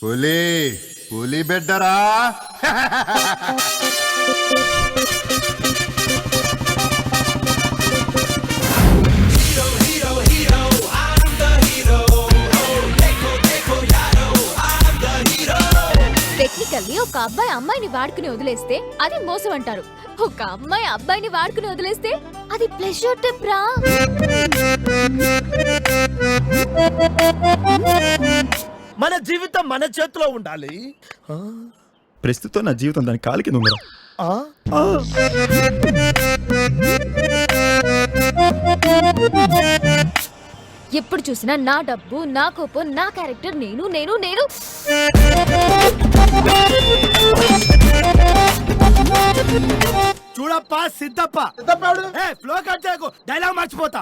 పులి పులి బిడ్డరా. టెక్నికల్లీ ఒక అబ్బాయి అమ్మాయిని వాడుకుని వదిలేస్తే అది మోసం అంటారు. ఒక అమ్మాయి అబ్బాయిని వాడుకుని వదిలేస్తే అది ప్లెజర్ ట్రిప్ రా. మన జీవితం మన చేతిలో ఉండాలి. ప్రస్తుతం నా జీవితం దాని కాలికి ఉందిరా. ఎప్పుడు చూసినా నా డబ్బు, నా కోపం, నా క్యారెక్టర్, నేను నేను నేను చూడప్ప సిద్ధప్ప ఫ్లో కట్ చేయకు, డైలాగ్ మర్చిపోతా.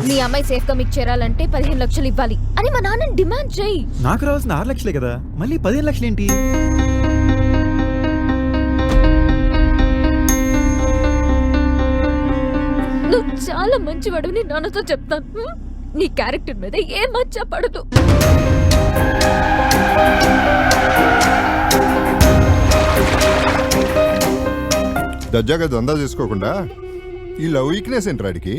మీ అమ్మాయి సేఫ్ గా మీకు చేరాలంటే 15 లక్షలు ఇవ్వాలి అని మా నాన్న డిమాండ్ చేయి. నాకు రావాల్సిన 6 లక్షలే కదా, మళ్ళీ 15 లక్షలు ఏంటి? నువ్వు చాలా మంచివాడుని నాన్నతో చెప్తాను. నీ క్యారెక్టర్ మీద ఏ మచ్చ పడదు. దర్జాగా దందా చేసుకోకుండా ఈ లవ్ వీక్నెస్ ఏంట్రాడికి?